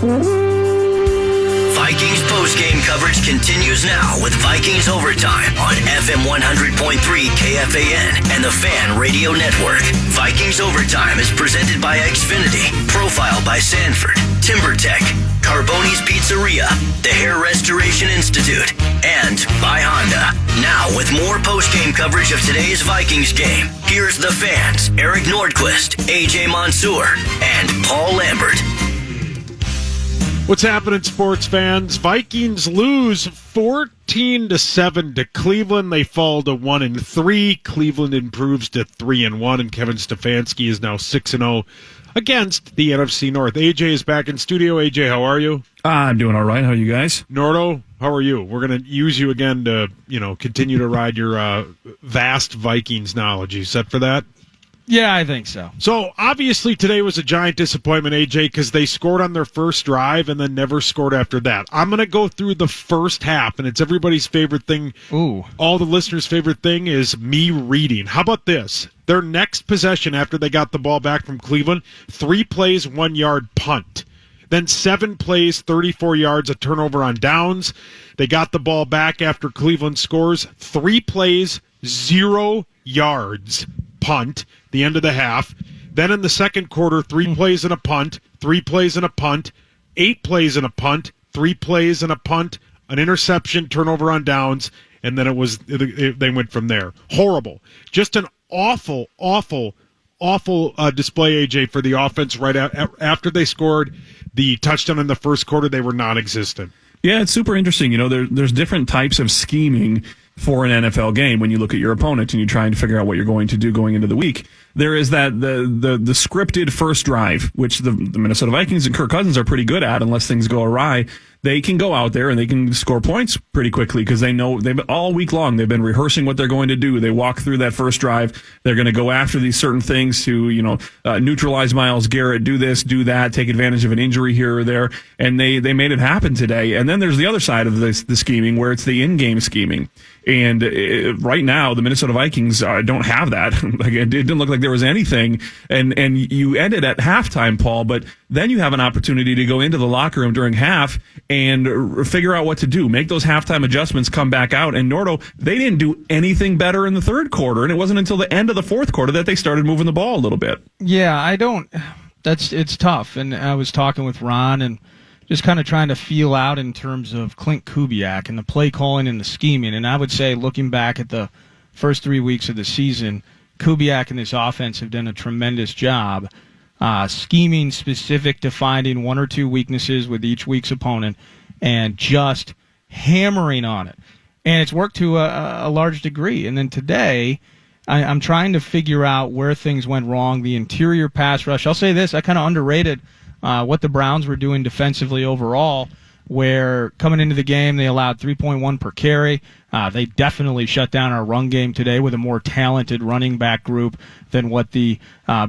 Vikings postgame coverage continues now with Vikings Overtime on FM 100.3 KFAN and the Fan Radio Network. Vikings Overtime is presented by Xfinity, Profile by Sanford, TimberTech, Carboni's Pizzeria, the Hair Restoration Institute, and by Honda. Now with more postgame coverage of today's Vikings game, here's the fans, Eric Nordquist, AJ Mansour, and Paul Lambert. What's happening, sports fans? Vikings lose 14-7 to Cleveland. They fall to 1-3. Cleveland improves to 3-1, and Kevin Stefanski is now 6-0 against the NFC North. AJ is back in studio. AJ, how are you? I'm doing all right. How are you guys? Nordo, how are you? We're going to use you again to, continue to ride your vast Vikings knowledge. You set for that? Yeah, I think so. So, obviously, today was a giant disappointment, AJ, because they scored on their first drive and then never scored after that. I'm going to go through the first half, and it's everybody's favorite thing. Ooh. All the listeners' favorite thing is me reading. How about this? Their next possession after they got the ball back from Cleveland, 3 plays, 1 yard punt. Then 7 plays, 34 yards, a turnover on downs. They got the ball back after Cleveland scores. 3 plays, 0 yards, punt, the end of the half. Then in the second quarter, 3 plays and a punt, 3 plays and a punt, 8 plays and a punt, 3 plays and a punt, an interception, turnover on downs, and then they went from there. Horrible. Just an awful display, AJ, for the offense right after they scored the touchdown in the first quarter. They were non-existent. Yeah, it's super interesting. There's different types of scheming for an NFL game when you look at your opponent and you're trying to figure out what you're going to do going into the week. There is that the scripted first drive, which the Minnesota Vikings and Kirk Cousins are pretty good at unless things go awry. They can go out there and they can score points pretty quickly because they know all week long they've been rehearsing what they're going to do. They walk through that first drive. They're going to go after these certain things to, neutralize Myles Garrett, do this, do that, take advantage of an injury here or there. And they made it happen today. And then there's the other side of the scheming where it's the in-game scheming. And right now, the Minnesota Vikings don't have that. It didn't look like there was anything. And you ended at halftime, Paul, but then you have an opportunity to go into the locker room during half and figure out what to do. Make those halftime adjustments, come back out. And Nordo, they didn't do anything better in the third quarter. And it wasn't until the end of the fourth quarter that they started moving the ball a little bit. Yeah, it's tough. And I was talking with Ron and just kind of trying to feel out in terms of Clint Kubiak and the play calling and the scheming. And I would say, looking back at the first 3 weeks of the season, Kubiak and this offense have done a tremendous job scheming specific to finding 1 or 2 weaknesses with each week's opponent and just hammering on it. And it's worked to a large degree. And then today, I'm trying to figure out where things went wrong. The interior pass rush. I'll say this, I kind of underrated what the Browns were doing defensively overall, where coming into the game they allowed 3.1 per carry. They definitely shut down our run game today with a more talented running back group than what the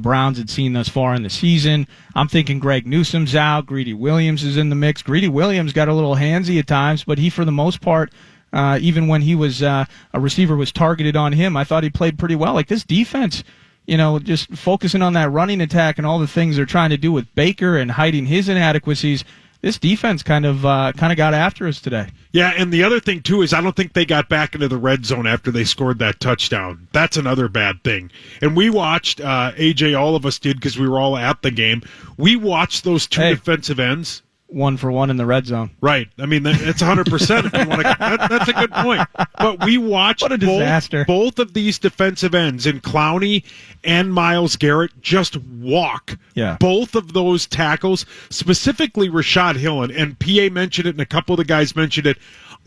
Browns had seen thus far in the season. I'm thinking Greg Newsome's out. Greedy Williams is in the mix. Greedy Williams got a little handsy at times, but he, for the most part, even when he was a receiver was targeted on him, I thought he played pretty well. Like this defense, just focusing on that running attack and all the things they're trying to do with Baker and hiding his inadequacies, this defense kind of got after us today. Yeah, and the other thing, too, is I don't think they got back into the red zone after they scored that touchdown. That's another bad thing. And we watched, AJ, all of us did because we were all at the game. We watched those two defensive ends. 1 for 1 in the red zone. Right. I mean, that's 100%. If you want to, that's a good point. But we watched what a disaster. Both of these defensive ends, in Clowney and Myles Garrett, just walk. Yeah. Both of those tackles, specifically Rashad Hill, and PA mentioned it, and a couple of the guys mentioned it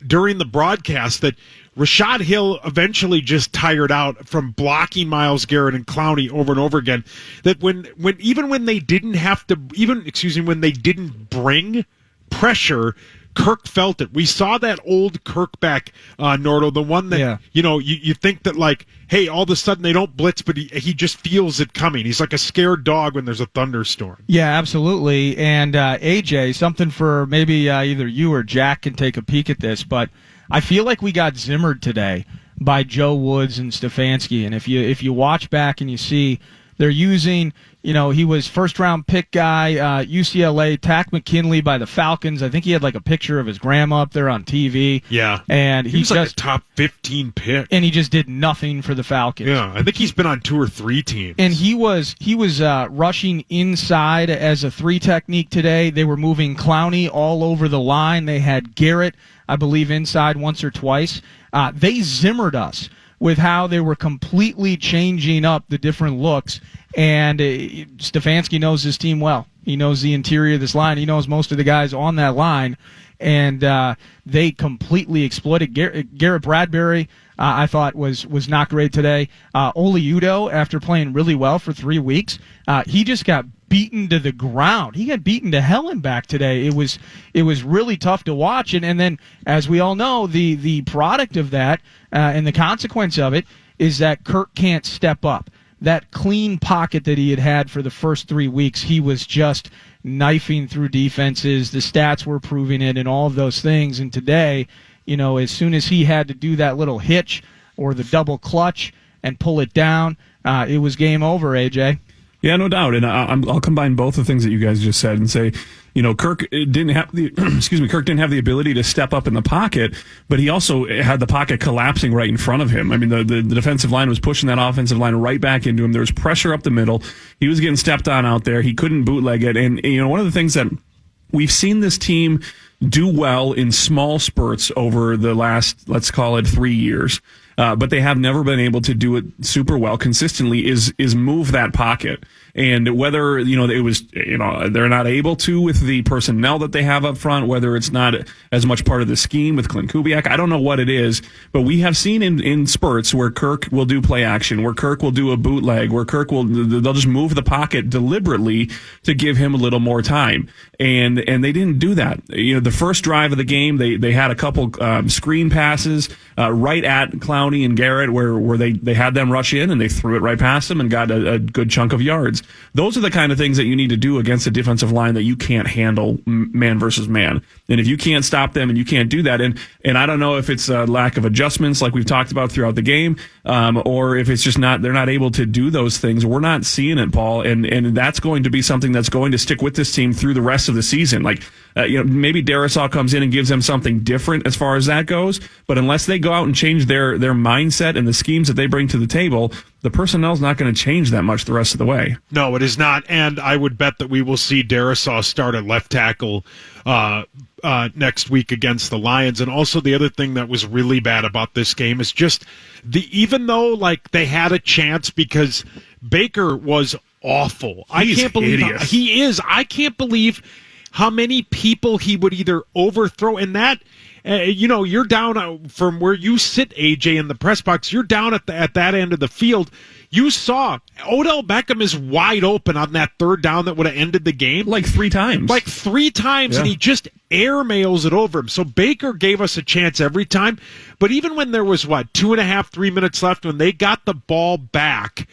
during the broadcast, that Rashad Hill eventually just tired out from blocking Myles Garrett and Clowney over and over again. That when they didn't bring pressure, Kirk felt it. We saw that old Kirk back, Nordo, the one that, you think that, like, hey, all of a sudden they don't blitz, but he just feels it coming. He's like a scared dog when there's a thunderstorm. Yeah, absolutely. And AJ, something for maybe either you or Jack can take a peek at this, but I feel like we got zimmered today by Joe Woods and Stefanski. And if you watch back and you see they're using, He was first-round pick guy, UCLA, Tack McKinley by the Falcons. I think he had like a picture of his grandma up there on TV. Yeah. And he was like a top 15 pick. And he just did nothing for the Falcons. Yeah, I think he's been on 2 or 3 teams. And he was rushing inside as a 3 technique today. They were moving Clowney all over the line. They had Garrett, I believe, inside once or twice. They zimmered us with how they were completely changing up the different looks. And Stefanski knows his team well. He knows the interior of this line. He knows most of the guys on that line. And they completely exploited Garrett Bradbury. I thought was not great today. Oli Udoh, after playing really well for 3 weeks, he just got beaten to the ground. He got beaten to hell and back today. It was really tough to watch. And then, as we all know, the product of that and the consequence of it is that Kirk can't step up. That clean pocket that he had for the first 3 weeks, he was just knifing through defenses. The stats were proving it and all of those things. And today, as soon as he had to do that little hitch or the double clutch and pull it down, it was game over, AJ. Yeah, no doubt. And I'll combine both the things that you guys just said and say, Kirk didn't have the Kirk didn't have the ability to step up in the pocket, but he also had the pocket collapsing right in front of him. I mean, the defensive line was pushing that offensive line right back into him. There was pressure up the middle. He was getting stepped on out there. He couldn't bootleg it. And one of the things that we've seen this team do well in small spurts over the last, let's call it 3 years, but they have never been able to do it super well consistently is move that pocket. And whether, it was, they're not able to with the personnel that they have up front, whether it's not as much part of the scheme with Clint Kubiak, I don't know what it is, but we have seen in spurts where Kirk will do play action, where Kirk will do a bootleg, where they'll just move the pocket deliberately to give him a little more time. And they didn't do that. The first drive of the game, they had a couple screen passes right at Clowney and Garrett where they had them rush in and they threw it right past them and got a good chunk of yards. Those are the kind of things that you need to do against a defensive line that you can't handle man versus man. And if you can't stop them and you can't do that, and I don't know if it's a lack of adjustments like we've talked about throughout the game, or if it's just they're not able to do those things. We're not seeing it, Paul, and that's going to be something that's going to stick with this team through the rest of the season. Like, maybe Darisaw comes in and gives them something different as far as that goes, but unless they go out and change their mindset and the schemes that they bring to the table, the personnel's not going to change that much the rest of the way. No, it is not, and I would bet that we will see Darisaw start at left tackle next week against the Lions. And also the other thing that was really bad about this game is just even though they had a chance because Baker was awful. I can't believe he is. I can't believe how many people he would either overthrow, and that you're down from where you sit, AJ, in the press box. You're down at that end of the field. You saw Odell Beckham is wide open on that third down that would have ended the game. Like three times, yeah. And he just airmails it over him. So Baker gave us a chance every time. But even when there was, 2.5, 3 minutes left, when they got the ball back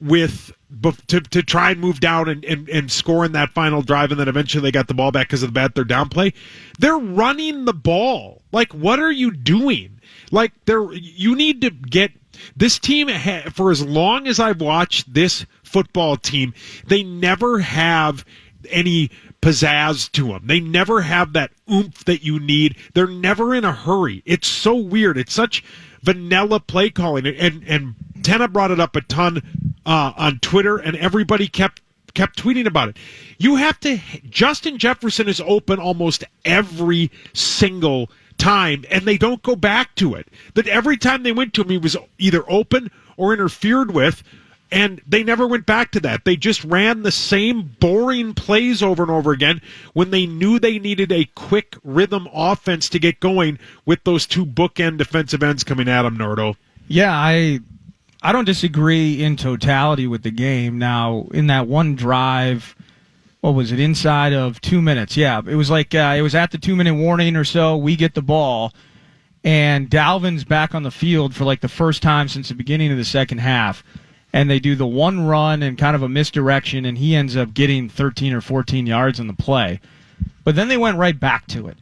to try and move down and score in that final drive, and then eventually they got the ball back because of the bad third down play. They're running the ball. What are you doing? You need to get this team. For as long as I've watched this football team, they never have any pizzazz to them. They never have that oomph that you need. They're never in a hurry. It's so weird. It's such vanilla play calling, and Tenna brought it up a ton on Twitter, and everybody kept tweeting about it. You have to. Justin Jefferson is open almost every single time, and they don't go back to it. That every time they went to him, he was either open or interfered with, and they never went back to that. They just ran the same boring plays over and over again when they knew they needed a quick rhythm offense to get going with those two bookend defensive ends coming at them, Nordo. Yeah, I don't disagree in totality with the game. Now, in that one drive, what was it, inside of 2 minutes? Yeah, it was it was at the 2-minute warning or so. We get the ball, and Dalvin's back on the field for the first time since the beginning of the second half. And they do the one run and kind of a misdirection, and he ends up getting 13 or 14 yards on the play. But then they went right back to it.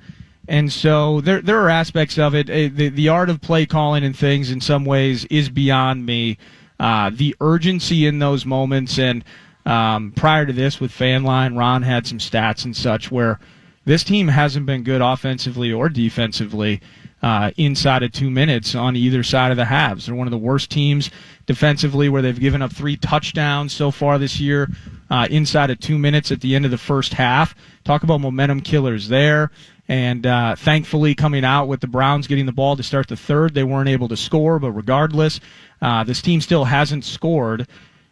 And so there are aspects of it. The art of play calling and things in some ways is beyond me. The urgency in those moments, and Prior to this, with Fanline, Ron had some stats and such where this team hasn't been good offensively or defensively inside of 2 minutes on either side of the halves. They're one of the worst teams defensively, where they've given up 3 touchdowns so far this year inside of 2 minutes at the end of the first half. Talk about momentum killers there. And thankfully, coming out with the Browns getting the ball to start the third, they weren't able to score. But regardless, this team still hasn't scored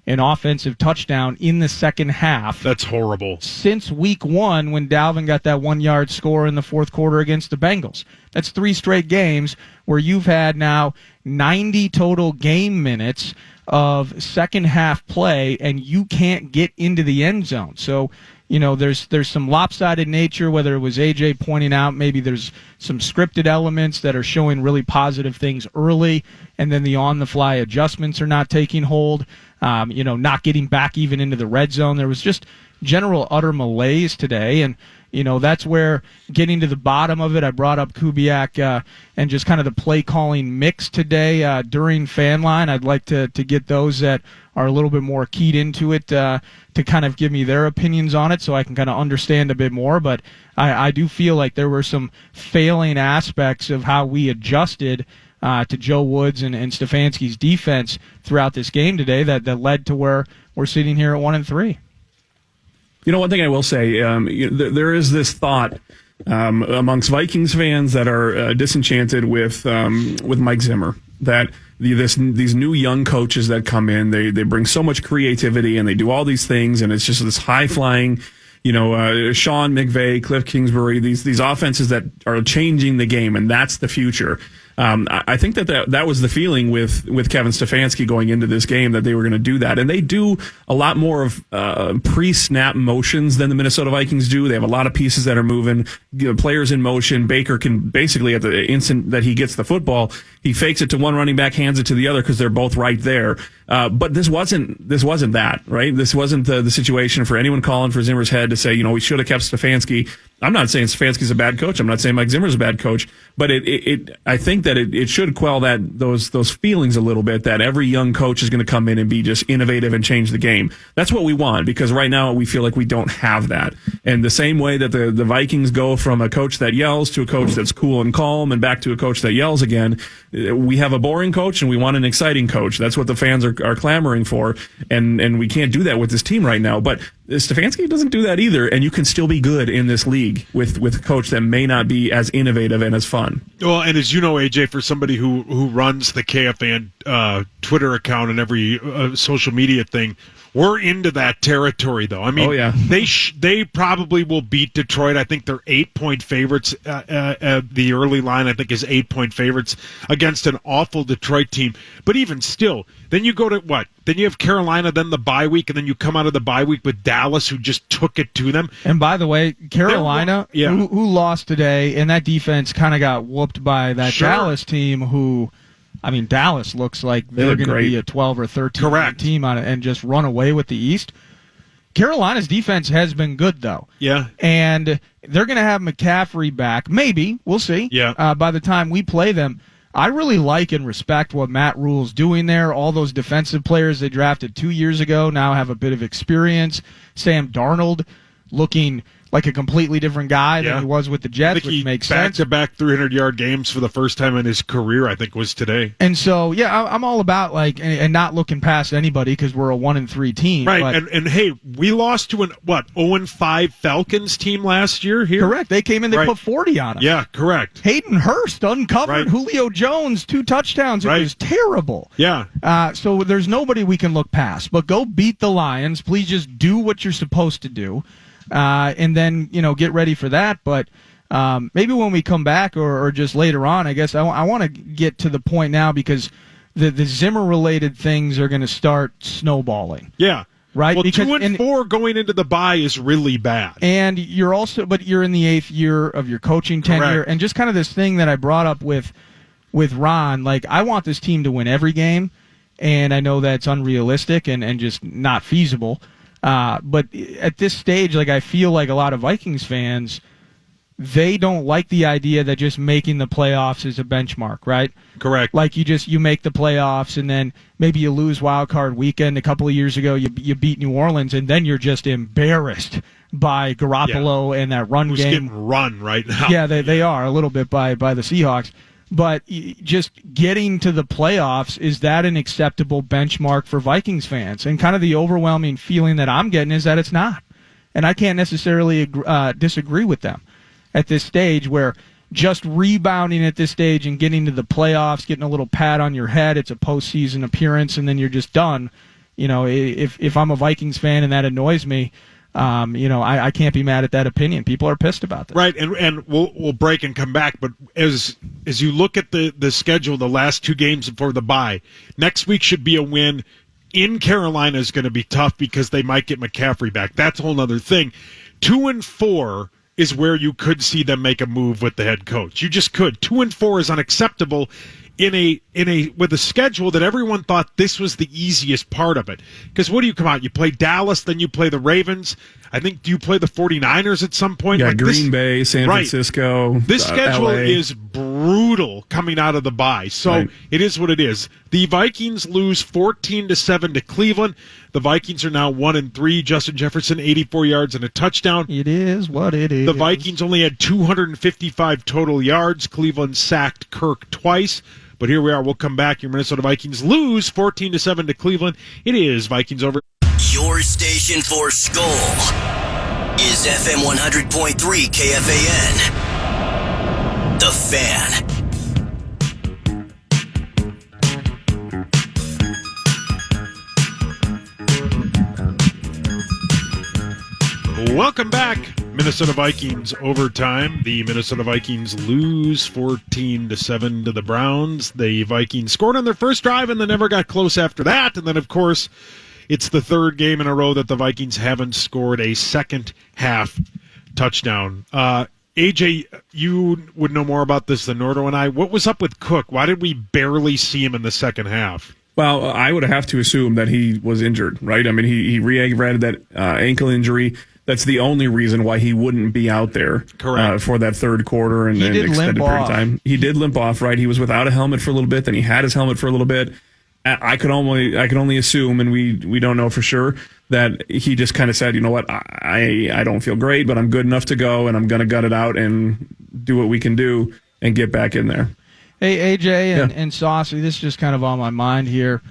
an offensive touchdown in the second half. That's horrible. Since week 1, when Dalvin got that 1-yard score in the fourth quarter against the Bengals. That's 3 straight games where you've had now 90 total game minutes of second half play, and you can't get into the end zone. So, there's some lopsided nature, whether it was AJ pointing out maybe there's some scripted elements that are showing really positive things early, and then the on-the-fly adjustments are not taking hold, not getting back even into the red zone. There was just general utter malaise today, and that's where getting to the bottom of it, I brought up Kubiak and just kind of the play calling mix today during Fanline. I'd like to get those that are a little bit more keyed into it to kind of give me their opinions on it so I can kind of understand a bit more. But I do feel like there were some failing aspects of how we adjusted to Joe Woods and Stefanski's defense throughout this game today that led to where we're sitting here at 1-3. One thing I will say, there is this thought amongst Vikings fans that are disenchanted with Mike Zimmer, that these new young coaches that come in, they bring so much creativity and they do all these things, and it's just this high flying, Sean McVay, Cliff Kingsbury, these offenses that are changing the game, and that's the future. I think that was the feeling with Kevin Stefanski going into this game, that they were going to do that. And they do a lot more of pre-snap motions than the Minnesota Vikings do. They have a lot of pieces that are moving, players in motion. Baker can basically, at the instant that he gets the football, he fakes it to one running back, hands it to the other because they're both right there. But this wasn't that, right? This wasn't the situation for anyone calling for Zimmer's head to say, we should have kept Stefanski. I'm not saying Stefanski's a bad coach. I'm not saying Mike Zimmer's a bad coach, but I think that it should quell those feelings a little bit, that every young coach is going to come in and be just innovative and change the game. That's what we want, because right now we feel like we don't have that. And the same way that the Vikings go from a coach that yells to a coach that's cool and calm and back to a coach that yells again, we have a boring coach and we want an exciting coach. That's what the fans are clamoring for, and we can't do that with this team right now. But Stefanski doesn't do that either, and you can still be good in this league with a coach that may not be as innovative and as fun. Well, and as you know, AJ, for somebody who runs the KFAN Twitter account and every social media thing, we're into that territory, though. I mean, oh, yeah. They probably will beat Detroit. I think they're 8-point favorites. The early line, I think, is 8-point favorites against an awful Detroit team. But even still, then you go to what? Then you have Carolina, then the bye week, and then you come out of the bye week with Dallas, who just took it to them. And by the way, Carolina, who lost today, and that defense kind of got whooped by that Dallas team who... I mean, Dallas looks like they're going to be a 12 or 13 team on it and just run away with the East. Carolina's defense has been good, though. Yeah. And they're going to have McCaffrey back. Maybe. We'll see. Yeah. By the time we play them. I really like and respect what Matt Rule's doing there. All those defensive players they drafted 2 years ago now have a bit of experience. Sam Darnold looking like a completely different guy than he was with the Jets, which makes sense. Back-to-back 300-yard games for the first time in his career, I think, was today. And so, I'm all about and not looking past anybody because we're a 1-3 team. Right, but, and hey, we lost to an 0-5 Falcons team last year here. Correct. They came in, they put 40 on us. Yeah, correct. Hayden Hurst uncovered Julio Jones 2 touchdowns. It was terrible. Yeah. So there's nobody we can look past. But go beat the Lions. Please just do what you're supposed to do. And then, get ready for that. But maybe when we come back or just later on, I guess I want to get to the point now because the Zimmer-related things are going to start snowballing. Yeah. Right? Well, 2-4 going into the bye is really bad. And you're in the 8th year of your coaching tenure. Correct. And just kind of this thing that I brought up with Ron, like I want this team to win every game. And I know that's unrealistic and just not feasible. But at this stage, like I feel like a lot of Vikings fans, they don't like the idea that just making the playoffs is a benchmark, right? Correct. Like you make the playoffs and then maybe you lose wild card weekend. A couple of years ago, you beat New Orleans and then you're just embarrassed by Garoppolo and that run Who's game. Getting run right now. Yeah, they are a little bit by the Seahawks. But just getting to the playoffs, is that an acceptable benchmark for Vikings fans? And kind of the overwhelming feeling that I'm getting is that it's not. And I can't necessarily disagree with them at this stage, where just rebounding at this stage and getting to the playoffs, getting a little pat on your head, it's a postseason appearance, and then you're just done. If I'm a Vikings fan and that annoys me, I can't be mad at that opinion. People are pissed about that. Right, and we'll break and come back. But as you look at the schedule, the last 2 games before the bye, next week should be a win. In Carolina is going to be tough because they might get McCaffrey back. That's a whole other thing. 2-4 is where you could see them make a move with the head coach. You just could. 2-4 is unacceptable with a schedule that everyone thought this was the easiest part of it. Because what do you come out? You play Dallas, then you play the Ravens. I think, do you play the 49ers at some point? Yeah, like Green Bay, San Francisco, This schedule LA. is brutal coming out of the bye. So It is what it is. The Vikings lose 14-7 to Cleveland. The Vikings are now 1-3. Justin Jefferson, 84 yards and a touchdown. It is what it is. The Vikings only had 255 total yards. Cleveland sacked Kirk twice. But here we are. We'll come back. Your Minnesota Vikings lose 14-7 to Cleveland. It is Vikings over. Your station for Skull is FM 100.3 KFAN. The Fan. Welcome back. Minnesota Vikings overtime. The Minnesota Vikings lose 14-7 to the Browns. The Vikings scored on their first drive and then never got close after that. And then, of course, it's the third game in a row that the Vikings haven't scored a second half touchdown. AJ, you would know more about this than Nordo and I. What was up with Cook? Why did we barely see him in the second half? Well, I would have to assume that he was injured, right? I mean, he re-aggravated that ankle injury. That's the only reason why he wouldn't be out there for that third quarter and an extended period of time. He did limp off, right? He was without a helmet for a little bit, then he had his helmet for a little bit. I can only assume, and we don't know for sure, that he just kind of said, you know what, I don't feel great, but I'm good enough to go, and I'm going to gut it out and do what we can do and get back in there. Hey, AJ and Saucy, this is just kind of on my mind here.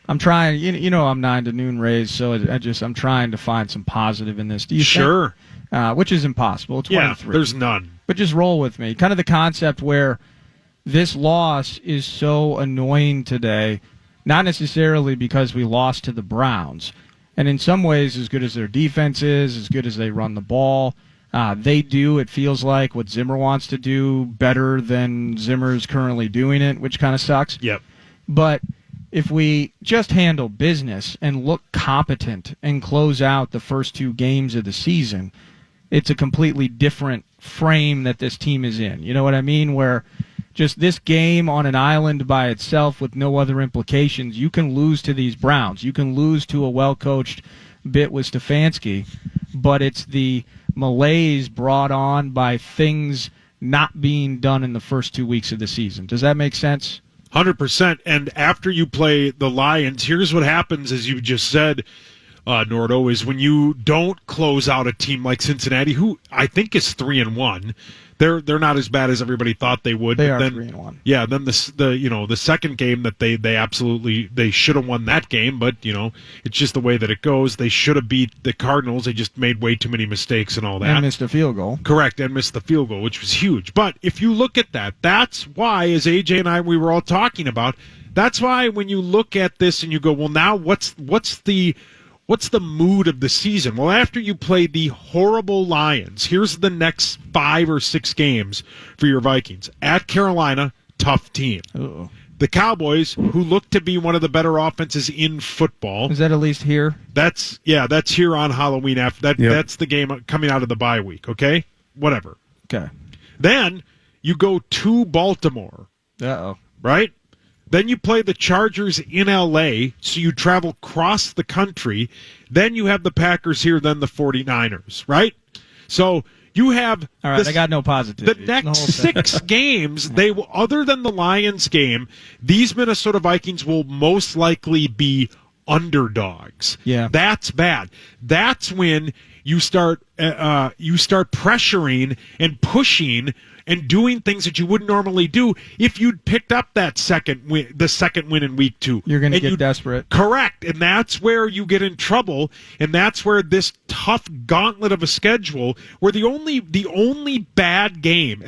I'm trying, I'm 9 to noon raised, so I'm trying to find some positive in this. Do you Sure. think? Which is impossible. 23. Yeah, there's none. But just roll with me. Kind of the concept where this loss is so annoying today, not necessarily because we lost to the Browns. And in some ways, as good as their defense is, as good as they run the ball, they do, it feels like, what Zimmer wants to do better than Zimmer's currently doing it, which kind of sucks. Yep. But if we just handle business and look competent and close out the first 2 games of the season, it's a completely different frame that this team is in. You know what I mean? Where just this game on an island by itself with no other implications, you can lose to these Browns. You can lose to a well-coached bit with Stefanski, but it's the malaise brought on by things not being done in the first 2 weeks of the season. Does that make sense? 100%. And after you play the Lions, here's what happens, as you just said, Nordo, is when you don't close out a team like Cincinnati, who I think is 3-1. They're not as bad as everybody thought they would. They but are then, 3-1. Yeah, then the second game that they absolutely they should have won that game, but it's just the way that it goes. They should have beat the Cardinals. They just made way too many mistakes and all that. And missed a field goal. Correct, and missed the field goal, which was huge. But if you look at that, that's why, as AJ and we were all talking about, that's why when you look at this and you go, well, now what's the mood of the season? Well, after you play the horrible Lions, here's the next 5 or 6 games for your Vikings. At Carolina, tough team. Uh-oh. The Cowboys, who look to be one of the better offenses in football. Is that at least here? That's here on Halloween. After that, Yep. That's the game coming out of the bye week, okay? Whatever. Okay. Then you go to Baltimore, Uh-oh. right? Then you play the Chargers in L.A., so you travel across the country. Then you have the Packers here, then the 49ers, right? So You have All right, I got no positivity. The next 6 games, they will, other than the Lions game, these Minnesota Vikings will most likely be underdogs. Yeah, that's bad. That's when you start pressuring and pushing and doing things that you wouldn't normally do if you'd picked up that second win in week 2. You're going to get desperate. Correct. And that's where you get in trouble, and that's where this tough gauntlet of a schedule, where the only bad game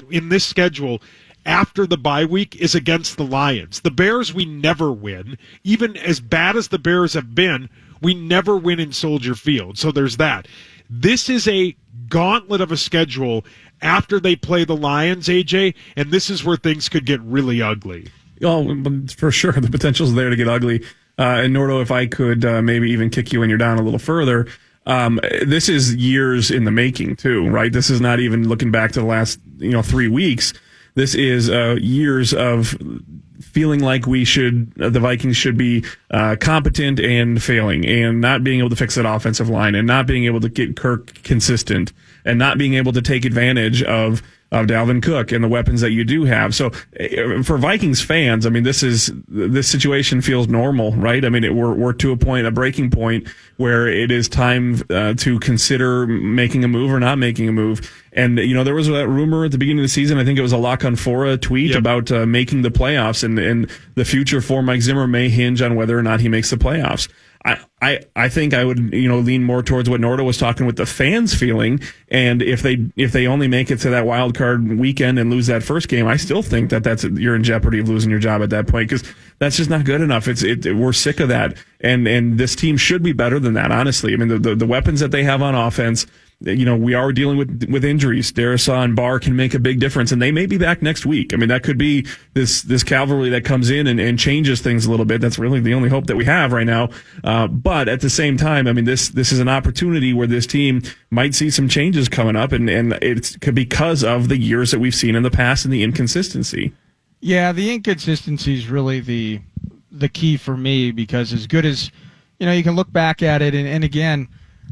in this schedule after the bye week is against the Lions. The Bears, we never win. Even as bad as the Bears have been, we never win in Soldier Field. So there's that. This is a gauntlet of a schedule after they play the Lions, AJ, and this is where things could get really ugly. Oh, for sure. The potential's there to get ugly. And Nordo, if I could maybe even kick you when you're down a little further, this is years in the making too, right? This is not even looking back to the last 3 weeks. This is years of feeling like the Vikings should be competent and failing, and not being able to fix that offensive line, and not being able to get Kirk consistent, and not being able to take advantage of Dalvin Cook and the weapons that you do have. So for Vikings fans, I mean, this situation feels normal, right? I mean, we're to a breaking point where it is time to consider making a move or not making a move. And, there was that rumor at the beginning of the season, I think it was a Lock on Fora tweet about making the playoffs, and the future for Mike Zimmer may hinge on whether or not he makes the playoffs. I think I would lean more towards what Nordo was talking with the fans feeling, and if they only make it to that wild card weekend and lose that first game, I still think you're in jeopardy of losing your job at that point, because that's just not good enough. We're sick of that, and this team should be better than that. Honestly, I mean the weapons that they have on offense. We are dealing with injuries. Darisaw and Barr can make a big difference, and they may be back next week. I mean, that could be this cavalry that comes in and changes things a little bit. That's really the only hope that we have right now. But at the same time, I mean, this is an opportunity where this team might see some changes coming up, and it's because of the years that we've seen in the past and the inconsistency. Yeah, the inconsistency is really the key for me, because as good as, you can look back at it, and again,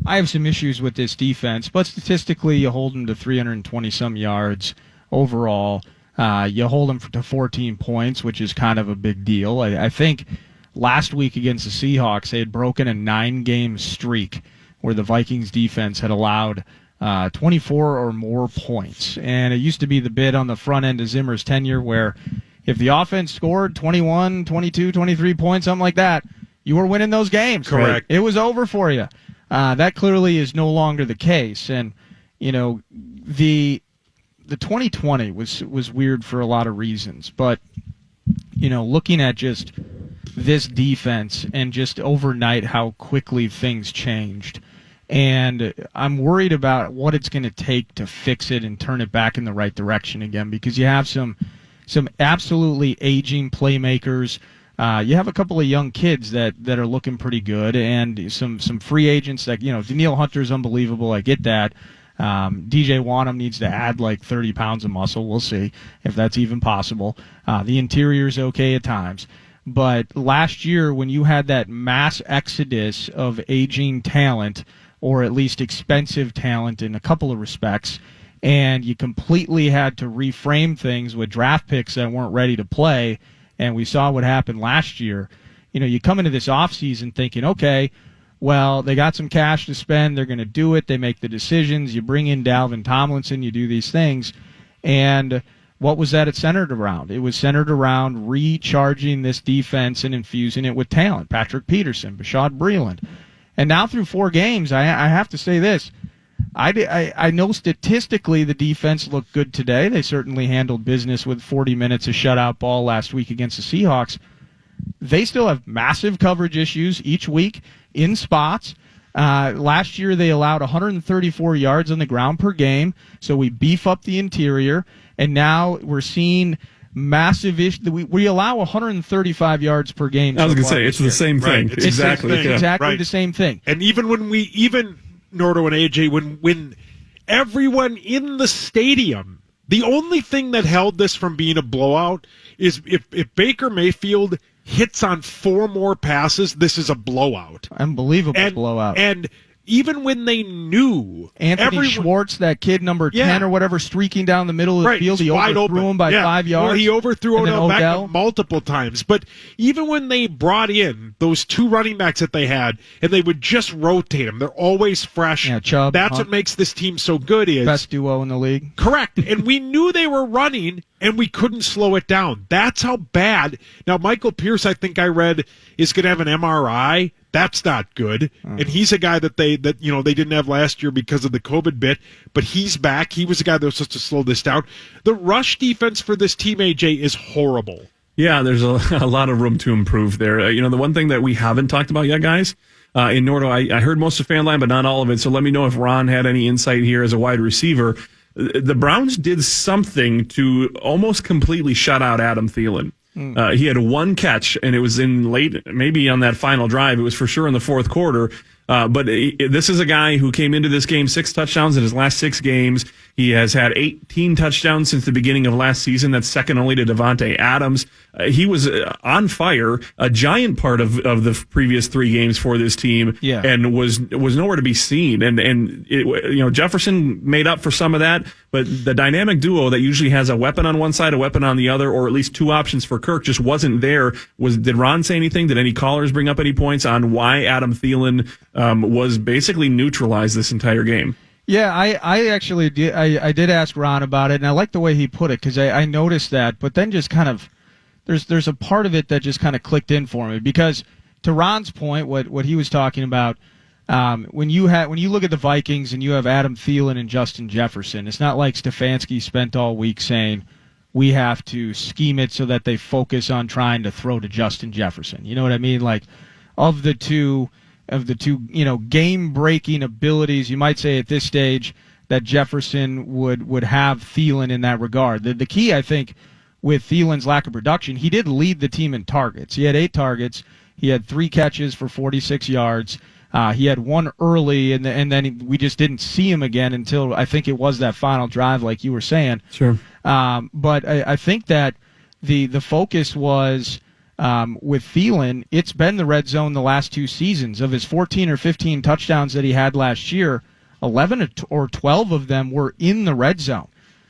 I have some issues with this defense, but statistically, you hold them to 320-some yards overall. You hold them to 14 points, which is kind of a big deal. I think last week against the Seahawks, they had broken a 9-game streak where the Vikings defense had allowed 24 or more points. And it used to be the bid on the front end of Zimmer's tenure where if the offense scored 21, 22, 23 points, something like that, you were winning those games. Correct. Right? It was over for you. That clearly is no longer the case, and the 2020 was weird for a lot of reasons. But looking at just this defense and just overnight how quickly things changed, and I'm worried about what it's going to take to fix it and turn it back in the right direction again, because you have some absolutely aging playmakers. You have a couple of young kids that are looking pretty good, and some free agents that, Danielle Hunter's unbelievable. I get that. DJ Wanham needs to add like 30 pounds of muscle. We'll see if that's even possible. The interior's okay at times. But last year, when you had that mass exodus of aging talent, or at least expensive talent in a couple of respects, and you completely had to reframe things with draft picks that weren't ready to play, and we saw what happened last year. You come into this offseason thinking, okay, well, they got some cash to spend. They're going to do it. They make the decisions. You bring in Dalvin Tomlinson. You do these things. And what was that centered around? It was centered around recharging this defense and infusing it with talent. Patrick Peterson, Bashaud Breeland. And now through 4 games, I have to say this. I know statistically the defense looked good today. They certainly handled business with 40 minutes of shutout ball last week against the Seahawks. They still have massive coverage issues each week in spots. Last year they allowed 134 yards on the ground per game, so we beef up the interior, and now we're seeing massive issues. We allow 135 yards per game. I was going to say, it's the same thing. Right. It's exactly the same thing. And even when Nordo and AJ, when everyone in the stadium, the only thing that held this from being a blowout is if Baker Mayfield hits on 4 more passes, this is a blowout. Unbelievable blowout. And even when they knew Anthony Schwartz, that kid number 10 or whatever, streaking down the middle of the field, he overthrew him by 5 yards. Well, he overthrew Odell Beckham multiple times. But even when they brought in those 2 running backs that they had, and they would just rotate them, they're always fresh. Yeah, Chubb, that's what makes this team so good. Is best duo in the league. Correct. And we knew they were running, and we couldn't slow it down. That's how bad. Now, Michael Pierce, I think I read, is going to have an MRI. That's not good. And he's a guy that they didn't have last year because of the COVID bit, but he's back. He was the guy that was supposed to slow this down. The rush defense for this team, AJ, is horrible. Yeah, there's a lot of room to improve there. The one thing that we haven't talked about yet, guys, in Nordo, I heard most of Fan Line, but not all of it. So let me know if Ron had any insight here as a wide receiver. The Browns did something to almost completely shut out Adam Thielen. He had 1 catch, and it was in late, maybe on that final drive. It was for sure in the fourth quarter. But this is a guy who came into this game 6 touchdowns in his last 6 games. He has had 18 touchdowns since the beginning of last season. That's second only to Devontae Adams. He was on fire, a giant part of the previous 3 games for this team, and was nowhere to be seen. And Jefferson made up for some of that, but the dynamic duo that usually has a weapon on one side, a weapon on the other, or at least 2 options for Kirk just wasn't there. Did Ron say anything? Did any callers bring up any points on why Adam Thielen was basically neutralized this entire game? Yeah, I actually did. I did ask Ron about it, and I like the way he put it because I noticed that. But then just kind of there's a part of it that just kind of clicked in for me because to Ron's point, what he was talking about, when you look at the Vikings and you have Adam Thielen and Justin Jefferson, it's not like Stefanski spent all week saying we have to scheme it so that they focus on trying to throw to Justin Jefferson. You know what I mean? Like of the two, game-breaking abilities, you might say at this stage that Jefferson would have Thielen in that regard. The key, I think, with Thielen's lack of production, he did lead the team in targets. He had 8 targets. He had 3 catches for 46 yards. He had 1 early, and then we just didn't see him again until I think it was that final drive, like you were saying. Sure. But I think that the focus was with Thielen, it's been the red zone the last 2 seasons. Of his 14 or 15 touchdowns that he had last year, 11 or 12 of them were in the red zone.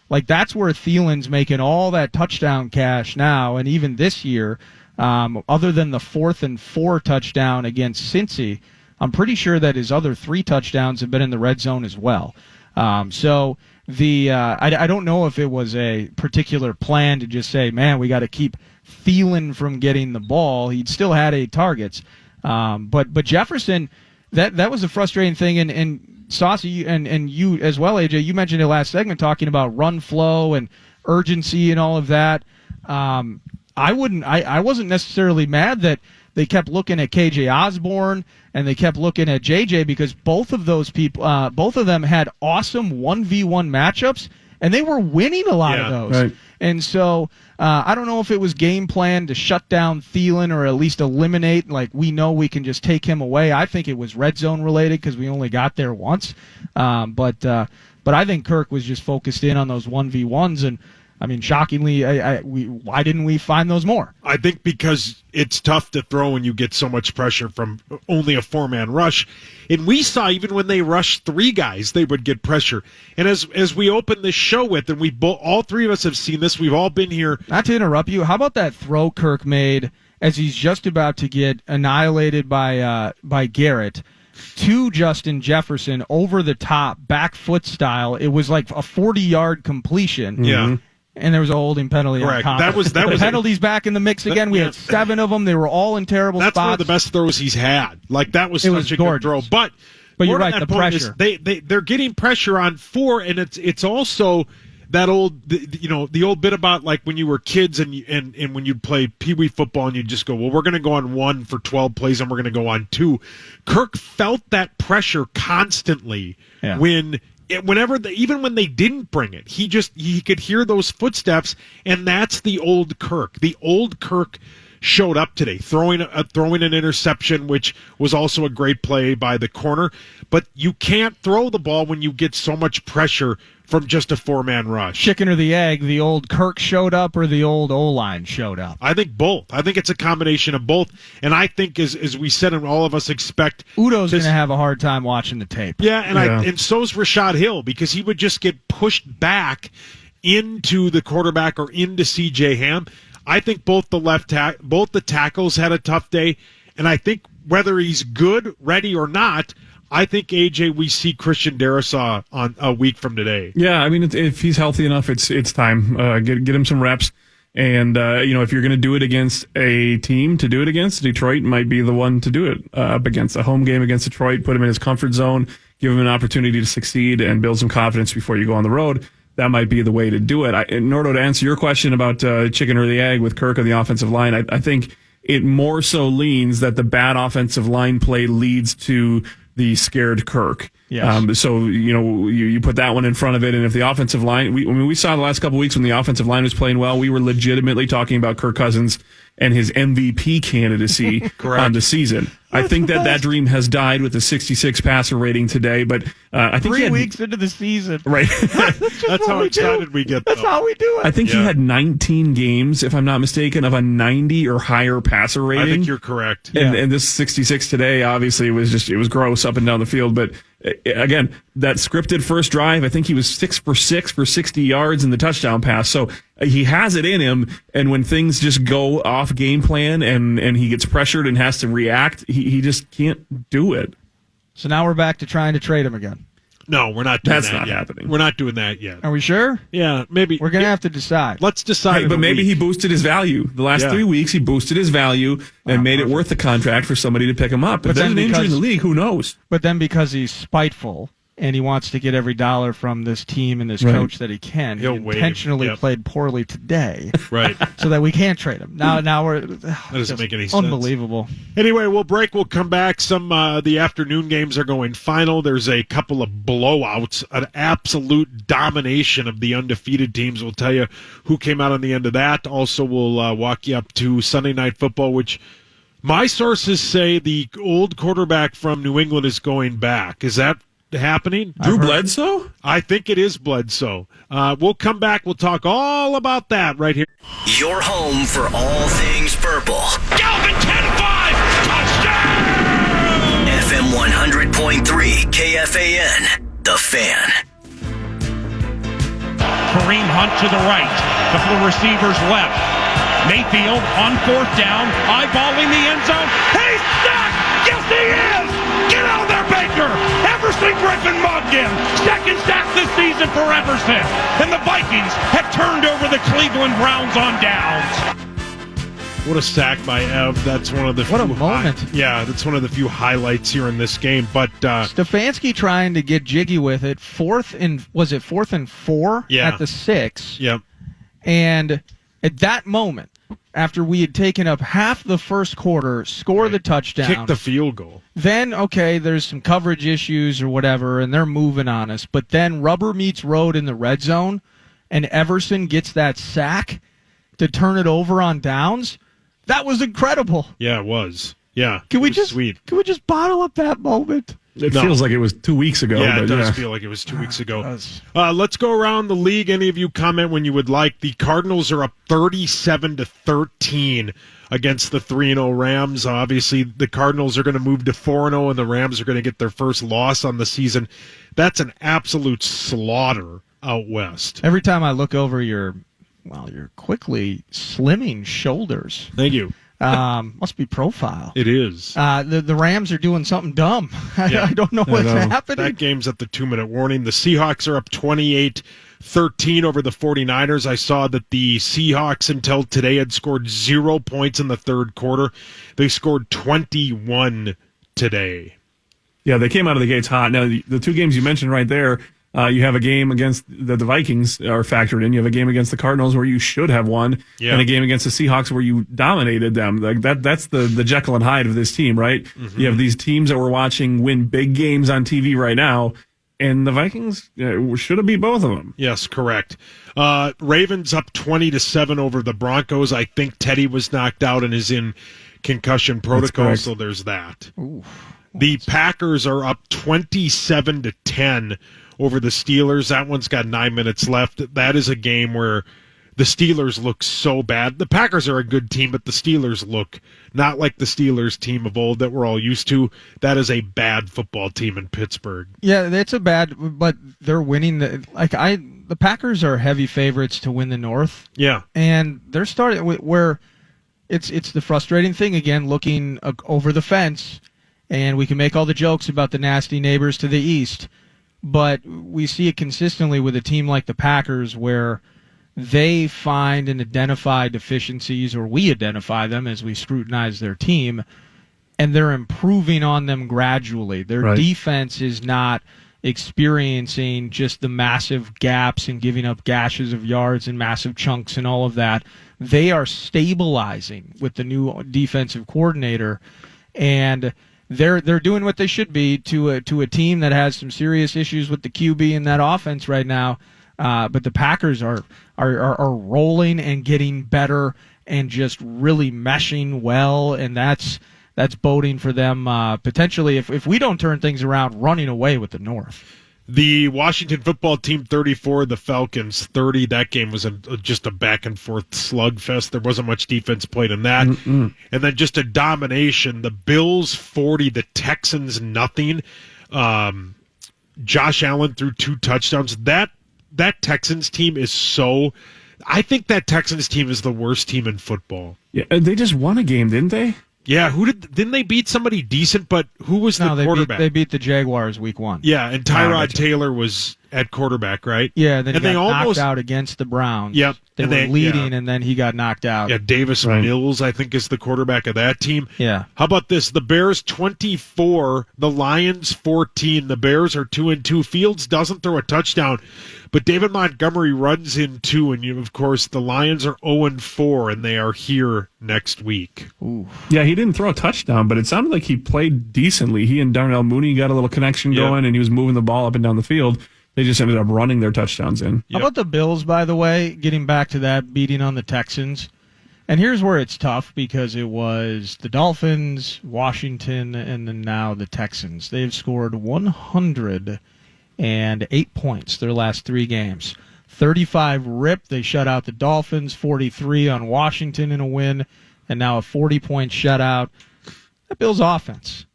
Like, that's where Thielen's making all that touchdown cash now, and even this year, other than the 4th and 4 touchdown against Cincy, I'm pretty sure that his other 3 touchdowns have been in the red zone as well. I don't know if it was a particular plan to just say, man, we got to keep Thielen from getting the ball. He'd still had 8 targets. But Jefferson, that was a frustrating thing. And Saucy, and you as well, AJ, you mentioned it last segment talking about run flow and urgency and all of that. I wasn't necessarily mad that they kept looking at KJ Osborne and they kept looking at JJ because both of them had awesome 1v1 matchups and they were winning a lot of those. Right. And so I don't know if it was game plan to shut down Thielen or at least eliminate, like we know we can just take him away. I think it was red zone related because we only got there once. But I think Kirk was just focused in on those 1v1s. And, I mean, shockingly, why didn't we find those more? I think because it's tough to throw when you get so much pressure from only a 4-man rush. And we saw even when they rushed 3 guys, they would get pressure. And as we opened this show with, and all 3 of us have seen this, we've all been here. Not to interrupt you, how about that throw Kirk made as he's just about to get annihilated by Garrett to Justin Jefferson over the top, back foot style? It was like a 40-yard completion. Yeah. And there was a holding penalty. Correct. On That was the penalties back in the mix again. We had 7 of them. They were all in terrible spots. That's one of the best throws he's had. Like, that was such a good throw. But you're right, the pressure. They're getting pressure on 4, and it's also that the old bit about like when you were kids and when you'd play pee-wee football and you'd just go, well, we're going to go on 1 for 12 plays and we're going to go on 2. Kirk felt that pressure constantly even when they didn't bring it, he could hear those footsteps, and that's the old Kirk. The old Kirk showed up today, throwing an interception, which was also a great play by the corner. But you can't throw the ball when you get so much pressure from just a 4-man rush. Chicken or the egg, the old Kirk showed up or the old O-line showed up? I think both. I think it's a combination of both. And I think, as we said, and all of us expect, Udo's going to have a hard time watching the tape. Yeah, and so's Rashad Hill, because he would just get pushed back into the quarterback or into C.J. Ham. I think both the tackles had a tough day, and I think whether he's good, ready or not, I think, AJ, we see Christian Darrisaw on a week from today. Yeah, I mean, if he's healthy enough, it's time. Get him some reps. And, if you're going to do it against a team to do it against, Detroit might be the one to do it up against a home game against Detroit, put him in his comfort zone, give him an opportunity to succeed and build some confidence before you go on the road. That might be the way to do it. Nordo, to answer your question about chicken or the egg with Kirk on the offensive line, I think it more so leans that the bad offensive line play leads to the scared Kirk. Yes. So, you put that one in front of it, and if the offensive line, we saw the last couple of weeks when the offensive line was playing well, we were legitimately talking about Kirk Cousins and his MVP candidacy on the season. I think that dream has died with the 66 passer rating today, but I think 3 weeks into the season. Right. That's how excited we get, though. That's how we do it. I think he had 19 games, if I'm not mistaken, of a 90 or higher passer rating. I think you're correct. And this 66 today, obviously, it was gross up and down the field. But again, that scripted first drive, I think he was 6 for 6 for 60 yards in the touchdown pass. So he has it in him. And when things just go off game plan and he gets pressured and has to react, he just can't do it. So now we're back to trying to trade him again. No, we're not doing that That's not yet. happening. We're not doing that yet. Are we sure? Yeah, maybe. We're going to have to decide. Let's decide. Hey, but maybe he boosted his value. The last 3 weeks, he boosted his value and made it worth the contract for somebody to pick him up. If there's an injury in the league, who knows? But then because he's spiteful and he wants to get every dollar from this team and this coach that he can, he intentionally played poorly today. Right. So that we can't trade him. Now we're... That doesn't make any sense. Unbelievable. Anyway, we'll break. We'll come back. Some the afternoon games are going final. There's a couple of blowouts, an absolute domination of the undefeated teams. We'll tell you who came out on the end of that. Also, we'll walk you up to Sunday Night Football, which my sources say the old quarterback from New England is going back. Is that happening? Drew Bledsoe? I think it is Bledsoe. We'll come back. We'll talk all about that right here. Your home for all things purple. Galvin 10-5! Touchdown! FM 100.3 KFAN, The Fan. Kareem Hunt to the right. Couple of receivers left. Mayfield on fourth down, eyeballing the end zone. He's sacked! Yes, he is! Get out there, Baker! Everson Griffin mugged him. Second sack this season for Everson. And the Vikings have turned over the Cleveland Browns on downs. What a sack by Ev. That's one of the What a moment. That's one of the few highlights here in this game. But Stefanski trying to get jiggy with it. Fourth and 4 at the 6. Yep. And at that moment, after we had taken up half the first quarter, score the touchdown. Kick the field goal. Then, okay, there's some coverage issues or whatever, and they're moving on us. But then rubber meets road in the red zone, and Everson gets that sack to turn it over on downs. That was incredible. Yeah, it was. Yeah. Can we just bottle up that moment? It feels like it was 2 weeks ago. Yeah, but it does feel like it was 2 weeks ago. Does. Let's go around the league. Any of you comment when you would like. The Cardinals are up 37-13 against the 3-0 Rams. Obviously, the Cardinals are going to move to 4-0, and the Rams are going to get their first loss on the season. That's an absolute slaughter out west. Every time I look over your quickly slimming shoulders. Thank you. Must be profile. It is. The Rams are doing something dumb. I don't know what's happening. That game's at the 2-minute warning. The Seahawks are up 28-13 over the 49ers. I saw that the Seahawks until today had scored 0 points in the third quarter. They scored 21 today. Yeah, they came out of the gates hot. Now, the two games you mentioned right there, you have a game against the Vikings are factored in. You have a game against the Cardinals where you should have won, and a game against the Seahawks where you dominated them. Like that's the Jekyll and Hyde of this team, right? Mm-hmm. You have these teams that we're watching win big games on TV right now, and the Vikings should have beat both of them. Yes, correct. Ravens up 20-7 over the Broncos. I think Teddy was knocked out and is in concussion protocol, so there's that. Ooh. The Packers are up 27-10 over the Steelers. That one's got 9 minutes left. That is a game where the Steelers look so bad. The Packers are a good team, but the Steelers look not like the Steelers team of old that we're all used to. That is a bad football team in Pittsburgh. Yeah, it's a bad, but they're winning. The Packers are heavy favorites to win the North. Yeah. And they're starting where it's the frustrating thing again, looking over the fence, and we can make all the jokes about the nasty neighbors to the east, but we see it consistently with a team like the Packers where they find and identify deficiencies, or we identify them as we scrutinize their team, and they're improving on them gradually. Their defense is not experiencing just the massive gaps and giving up gashes of yards and massive chunks and all of that. They are stabilizing with the new defensive coordinator, and they're doing what they should be to a team that has some serious issues with the QB in that offense right now. But the Packers are rolling and getting better and just really meshing well, and that's boding for them potentially, if we don't turn things around, running away with the North. The Washington football team 34, the Falcons 30. That game was just a back-and-forth slugfest. There wasn't much defense played in that. And then just a domination. The Bills 40, the Texans nothing. Josh Allen threw 2 touchdowns. That Texans team is so... I think that Texans team is the worst team in football. Yeah, they just won a game, didn't they? Yeah, didn't they beat somebody decent? But who was the quarterback? They beat the Jaguars week 1. Yeah, and Tyrod Taylor was at quarterback, right? Yeah, then he got knocked out against the Browns. Yep. They were leading, and then he got knocked out. Yeah, Davis Mills, I think, is the quarterback of that team. Yeah. How about this? The Bears 24, the Lions 14. The Bears are 2-2. Fields doesn't throw a touchdown, but David Montgomery runs in 2, and of course the Lions are 0-4, and they are here next week. Ooh. Yeah, he didn't throw a touchdown, but it sounded like he played decently. He and Darnell Mooney got a little connection going, and he was moving the ball up and down the field. They just ended up running their touchdowns in. How about the Bills, by the way, getting back to that, beating on the Texans? And here's where it's tough, because it was the Dolphins, Washington, and then now the Texans. They've scored 108 points their last 3 games. 35 rip. They shut out the Dolphins, 43 on Washington in a win, and now a 40-point shutout. That Bills offense.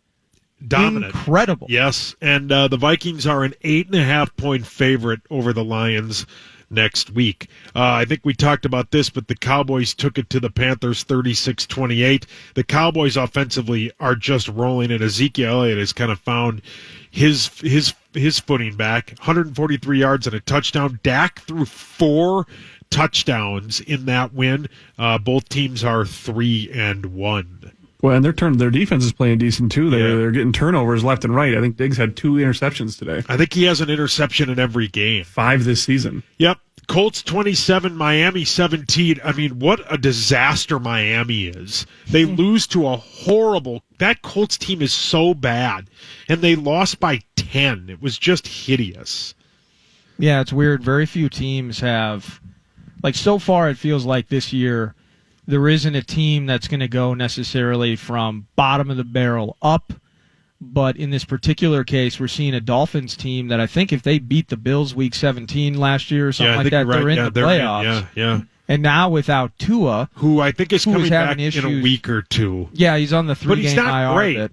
Dominant. Incredible. Yes, and the Vikings are an 8.5-point favorite over the Lions next week. I think we talked about this, but the Cowboys took it to the Panthers 36-28. The Cowboys offensively are just rolling, and Ezekiel Elliott has kind of found his footing back. 143 yards and a touchdown. Dak threw 4 touchdowns in that win. Both teams are 3-1. Well, and their defense is playing decent, too. They're getting turnovers left and right. I think Diggs had 2 interceptions today. I think he has an interception in every game. 5 this season. Yep. Colts 27, Miami 17. I mean, what a disaster Miami is. They lose to a horrible... That Colts team is so bad. And they lost by 10. It was just hideous. Yeah, it's weird. Very few teams have... so far it feels like this year... There isn't a team that's going to go necessarily from bottom of the barrel up, but in this particular case, we're seeing a Dolphins team that I think if they beat the Bills Week 17 last year or something like that, they're in the playoffs. Yeah. And now without Tua, who I think is coming back issues. in a week or 2. Yeah, he's on the 3-game IR. But he's not great.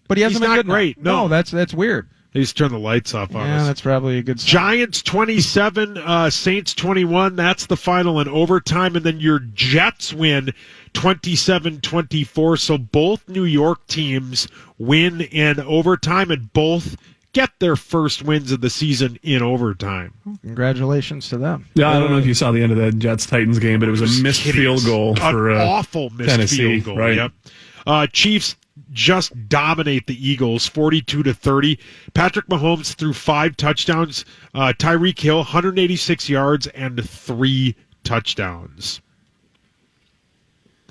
But he hasn't been good great. enough. No, that's weird. They just turn the lights off on us. Yeah, that's probably a good sign. Giants 27, Saints 21. That's the final in overtime. And then your Jets win 27-24. So both New York teams win in overtime, and both get their first wins of the season in overtime. Congratulations to them. Yeah, I don't know if you saw the end of that Jets-Titans game, but it was a missed field goal for an awful missed Tennessee, field goal. Right? Yep. Chiefs just dominate the Eagles 42-30. Patrick Mahomes threw 5 touchdowns. Tyreek Hill 186 yards and 3 touchdowns.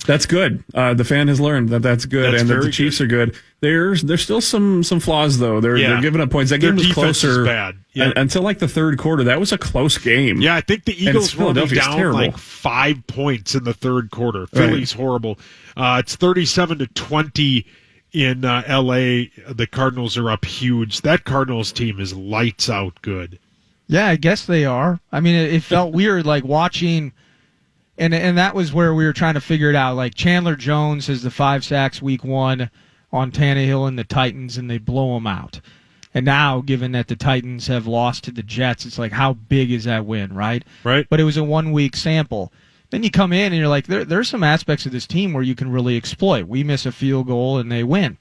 That's good. The fan has learned that's good, and that the Chiefs are good. There's still some flaws though. They're giving up points. That game was closer. Bad. Until the 3rd quarter. That was a close game. Yeah, I think the Eagles were down 5 points in the 3rd quarter. Philly's horrible. It's 37-20 in L.A. The Cardinals are up huge. That Cardinals team is lights out good. Yeah, I guess they are. I mean, it felt weird, like watching, and that was where we were trying to figure it out. Like Chandler Jones has the 5 sacks week 1 on Tannehill and the Titans, and they blow him out. And now, given that the Titans have lost to the Jets, it's like, how big is that win, right? Right. But it was a 1-week sample. Then you come in and you're like, there's some aspects of this team where you can really exploit. We miss a field goal and they win.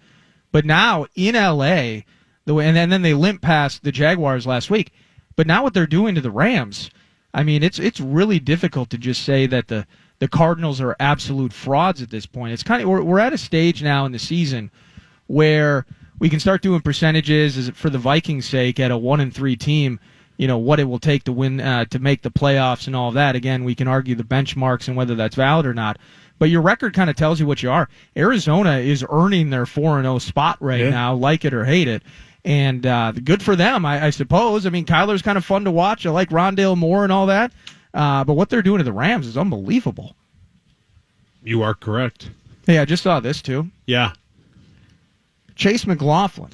But now in LA, and then they limp past the Jaguars last week. But now what they're doing to the Rams, I mean, it's really difficult to just say that the Cardinals are absolute frauds at this point. It's kind of we're at a stage now in the season where we can start doing percentages for the Vikings' sake at a 1-3 team. You know, what it will take to win, to make the playoffs and all of that. Again, we can argue the benchmarks and whether that's valid or not. But your record kind of tells you what you are. Arizona is earning their 4-0 spot right now, like it or hate it. And good for them, I suppose. I mean, Kyler's kind of fun to watch. I like Rondale Moore and all that. But what they're doing to the Rams is unbelievable. You are correct. Hey, I just saw this, too. Yeah. Chase McLaughlin.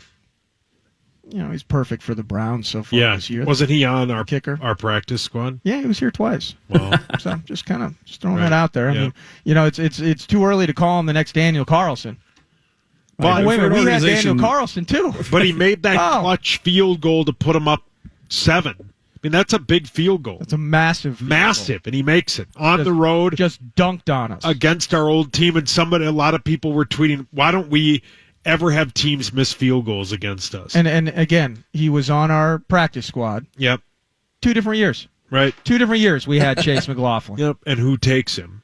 You know, he's perfect for the Browns so far this year. Wasn't he on our kicker, our practice squad? Yeah, he was here twice. Well, so just throwing that out there. I mean, you know, it's too early to call him the next Daniel Carlson. But wait a minute, we had Daniel Carlson too. But he made that clutch field goal to put him up 7. I mean, that's a big field goal. That's a massive field goal. And he makes it on the road. Just dunked on us against our old team. And a lot of people were tweeting, why don't we ever have teams miss field goals against us? And again, he was on our practice squad. Yep. 2 different years. Right. 2 different years we had Chase McLaughlin. Yep. And who takes him?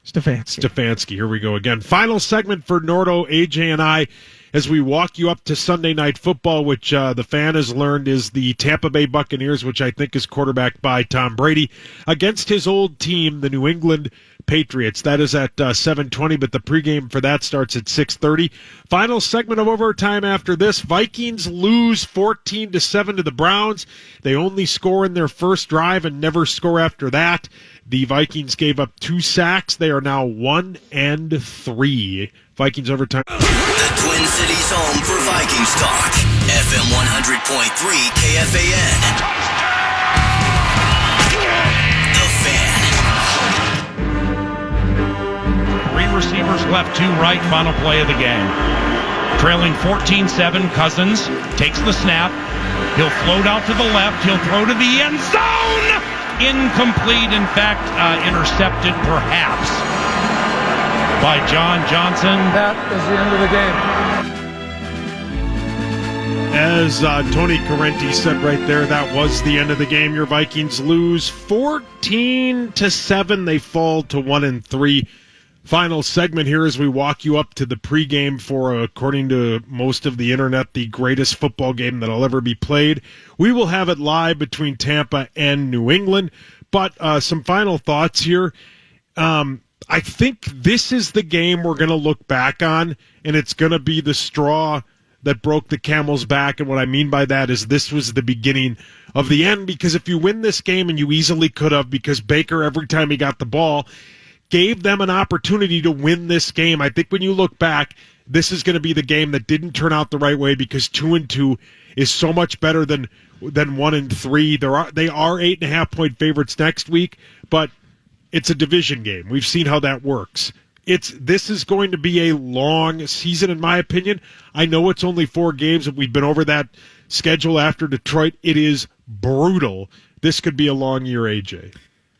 Stefanski. Here we go again. Final segment for Nordo, AJ, and I as we walk you up to Sunday Night Football, which the fan has learned is the Tampa Bay Buccaneers, which I think is quarterbacked by Tom Brady, against his old team, the New England Patriots. That is at 7:20, but the pregame for that starts at 6:30. Final segment of overtime after this. Vikings lose 14-7 to the Browns. They only score in their first drive and never score after that. The Vikings gave up 2 sacks. They are now 1-3. Vikings overtime. The Twin Cities home for Vikings talk. FM 100.3 KFAN. The Fan. 3 receivers left, 2 right, final play of the game. Trailing 14-7, Cousins takes the snap. He'll float out to the left. He'll throw to the end zone. Incomplete, in fact, intercepted perhaps by John Johnson. That is the end of the game. As Tony Correnti said right there, that was the end of the game. Your Vikings lose 14-7. They fall to 1-3. Final segment here as we walk you up to the pregame for, according to most of the internet, the greatest football game that'll ever be played. We will have it live between Tampa and New England. But some final thoughts here. I think this is the game we're going to look back on, and it's going to be the straw that broke the camel's back. And what I mean by that is this was the beginning of the end, because if you win this game, and you easily could have, because Baker, every time he got the ball, gave them an opportunity to win this game. I think when you look back, this is going to be the game that didn't turn out the right way, because 2-2 is so much better than 1-3. They are 8.5-point favorites next week, but it's a division game. We've seen how that works. This is going to be a long season, in my opinion. I know it's only 4 games, and we've been over that schedule after Detroit. It is brutal. This could be a long year, AJ.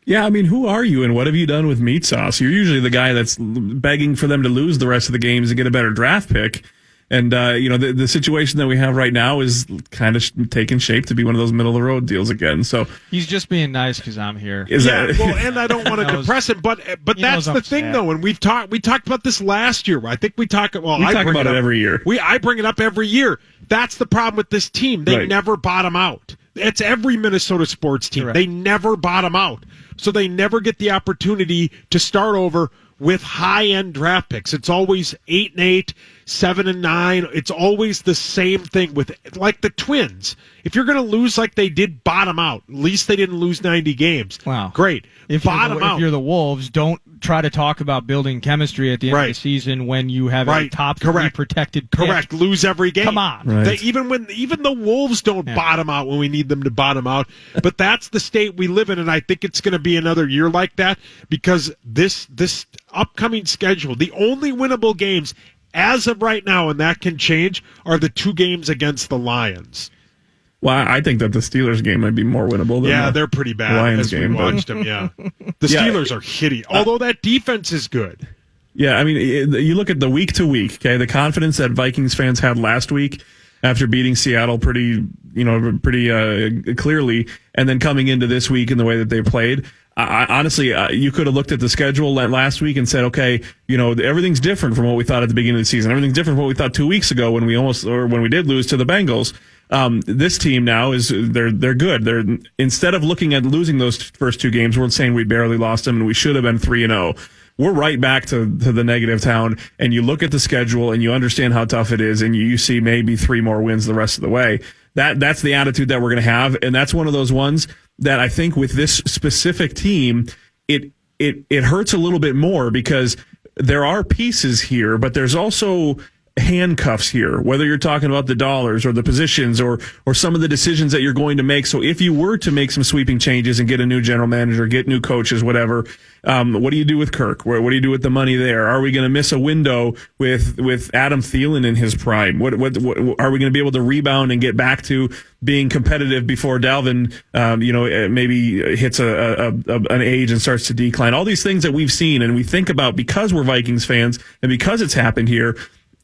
Yeah, I mean, who are you and what have you done with Meatsauce? You're usually the guy that's begging for them to lose the rest of the games and get a better draft pick. And, the situation that we have right now is kind of taking shape to be one of those middle-of-the-road deals again. So he's just being nice because I'm here. And I don't want to depress him, but that's the thing, though. And we talked about this last year. I think we talk about it every year. I bring it up every year. That's the problem with this team. They never bottom out. It's every Minnesota sports team. Correct. They never bottom out. So they never get the opportunity to start over with high-end draft picks. It's always 8-8, 7-9. It's always the same thing with like the Twins. If you're going to lose like they did, bottom out. At least they didn't lose 90 games. Wow. Great. If you're the Wolves, don't try to talk about building chemistry at the end of the season when you have a top three protected pick. Correct. Lose every game. Come on. Right. Even the Wolves don't bottom out when we need them to bottom out. But that's the state we live in, and I think it's going to be another year like that because this upcoming schedule, the only winnable games as of right now, and that can change, are the 2 games against the Lions. Well, I think that the Steelers game might be more winnable than they're pretty bad Lions as game, we watched them, The Steelers are hideous, although that defense is good. Yeah, I mean, you look at the week to week, okay, the confidence that Vikings fans had last week after beating Seattle pretty clearly, and then coming into this week in the way that they played. Honestly, you could have looked at the schedule last week and said, okay, everything's different from what we thought at the beginning of the season. Everything's different from what we thought 2 weeks ago when we did lose to the Bengals. This team now they're good. Instead of looking at losing those first 2 games, we're saying we barely lost them and we should have been 3-0. We're right back to the negative town, and you look at the schedule and you understand how tough it is, and you see maybe 3 more wins the rest of the way. That's the attitude that we're going to have, and that's one of those ones that I think with this specific team, it hurts a little bit more because there are pieces here, but there's also handcuffs here, whether you're talking about the dollars or the positions or some of the decisions that you're going to make. So if you were to make some sweeping changes and get a new general manager, get new coaches, whatever, what do you do with Kirk? What do you do with the money there? Are we going to miss a window with Adam Thielen in his prime? What are we going to be able to rebound and get back to being competitive before Dalvin, maybe hits an age and starts to decline? All these things that we've seen and we think about because we're Vikings fans and because it's happened here.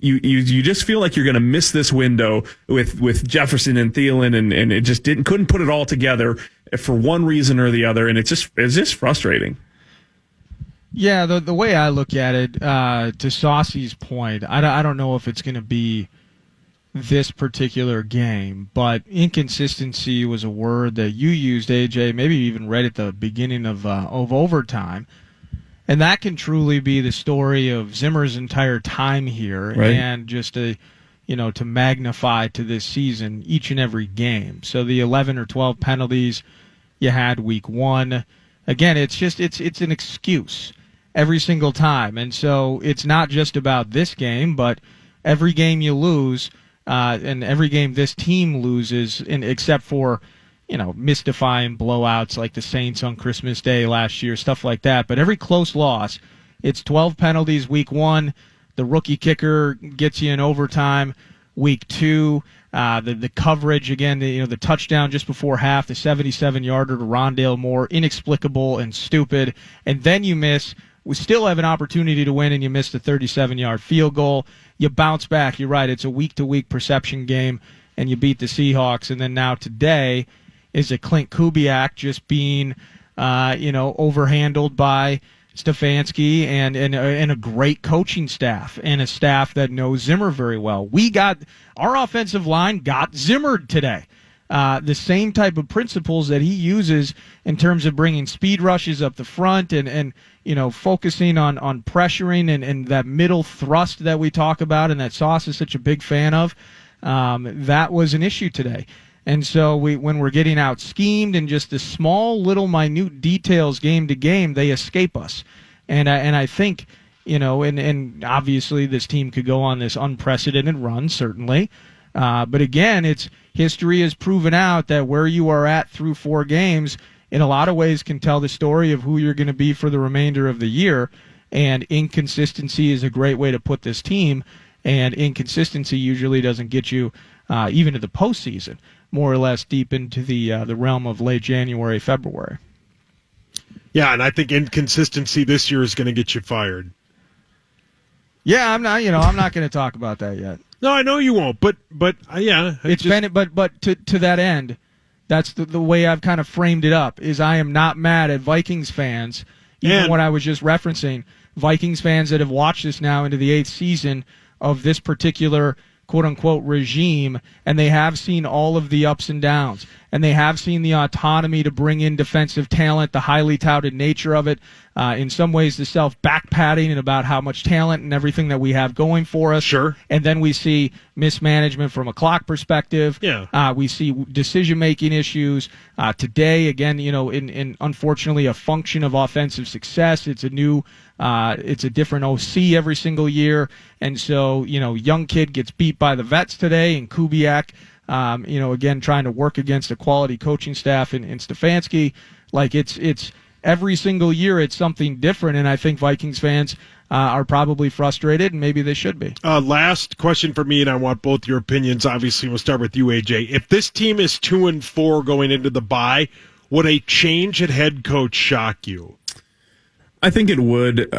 You just feel like you're going to miss this window with Jefferson and Thielen, and it just couldn't put it all together for one reason or the other, and it's just frustrating. Yeah, the way I look at it, to Saucy's point, I don't know if it's going to be this particular game, but inconsistency was a word that you used, AJ. Maybe you even read at the beginning of overtime. And that can truly be the story of Zimmer's entire time here, and just to magnify to this season each and every game. So the 11 or 12 penalties you had week 1, again, it's an excuse every single time. And so it's not just about this game, but every game you lose, and every game this team loses, except for mystifying blowouts like the Saints on Christmas Day last year, stuff like that. But every close loss, it's 12 penalties week 1. The rookie kicker gets you in overtime. Week 2, the coverage, again, the touchdown just before half, the 77-yarder to Rondale Moore, inexplicable and stupid. And then you miss. We still have an opportunity to win, and you miss the 37-yard field goal. You bounce back. You're right. It's a week-to-week perception game, and you beat the Seahawks. And then now today is a Clint Kubiak just being, overhandled by Stefanski and a great coaching staff and a staff that knows Zimmer very well. Our offensive line got Zimmered today. The same type of principles that he uses in terms of bringing speed rushes up the front and focusing on pressuring and that middle thrust that we talk about and that Sauce is such a big fan of. That was an issue today. And so when we're getting out schemed and just the small little minute details game to game, they escape us. And I think, and obviously this team could go on this unprecedented run, certainly. But again, history has proven out that where you are at through 4 games, in a lot of ways can tell the story of who you're going to be for the remainder of the year. And inconsistency is a great way to put this team. And inconsistency usually doesn't get you even to the postseason, more or less deep into the realm of late January, February. Yeah, and I think inconsistency this year is going to get you fired. Yeah, I'm not going to talk about that yet. No, I know you won't, but yeah, but to that end, that's the way I've kind of framed it up. Is I am not mad at Vikings fans, even what I was just referencing. Vikings fans that have watched this now into the 8th season of this particular quote-unquote regime, and they have seen all of the ups and downs, and they have seen the autonomy to bring in defensive talent, the highly touted nature of it, in some ways the self-back-patting and about how much talent and everything that we have going for us. Sure. And then we see mismanagement from a clock perspective. Yeah. We see decision-making issues. Today, again, in unfortunately a function of offensive success, it's a different OC every single year. And so, young kid gets beat by the vets today, and Kubiak, again, trying to work against a quality coaching staff in Stefanski. Like, it's every single year it's something different, and I think Vikings fans are probably frustrated, and maybe they should be. Last question for me, and I want both your opinions. Obviously, we'll start with you, AJ. If this team is 2-4 going into the bye, would a change at head coach shock you? I think it would,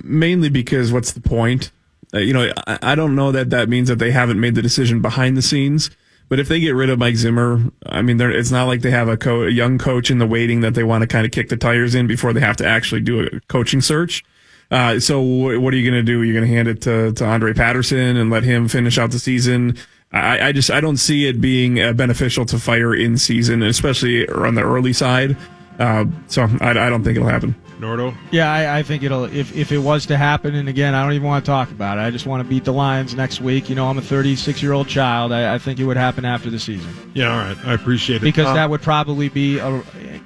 mainly because what's the point? I don't know that means that they haven't made the decision behind the scenes. But if they get rid of Mike Zimmer, I mean, it's not like they have a young coach in the waiting that they want to kind of kick the tires in before they have to actually do a coaching search. So what are you going to do? Are you going to hand it to Andre Patterson and let him finish out the season? I don't see it being beneficial to fire in season, especially on the early side. So I don't think it'll happen. Nordo? Yeah, I think it'll. If it was to happen, and again, I don't even want to talk about it. I just want to beat the Lions next week. I'm a 36-year-old child. I think it would happen after the season. Yeah, all right. I appreciate it. Because that would probably be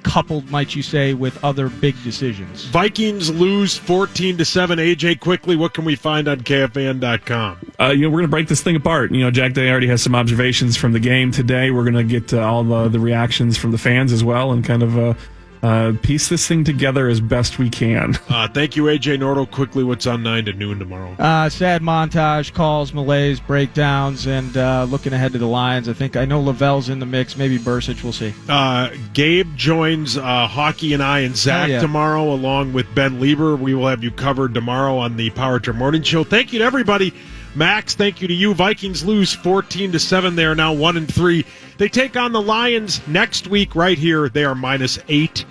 coupled, might you say, with other big decisions. Vikings lose 14-7. AJ, quickly, what can we find on KFAN.com? We're going to break this thing apart. Jack Day already has some observations from the game today. We're going to get all the reactions from the fans as well, and kind of piece this thing together as best we can. Thank you, AJ. Nordo. Quickly, what's on 9 to noon tomorrow? Sad montage, calls, malaise, breakdowns, and looking ahead to the Lions. I know Lavelle's in the mix. Maybe Bursich. We'll see. Gabe joins Hockey and I and Zach tomorrow, along with Ben Lieber. We will have you covered tomorrow on the Power Trip Morning Show. Thank you to everybody. Max, thank you to you. Vikings lose 14-7. They are now 1-3. They take on the Lions next week right here. They are -8.5.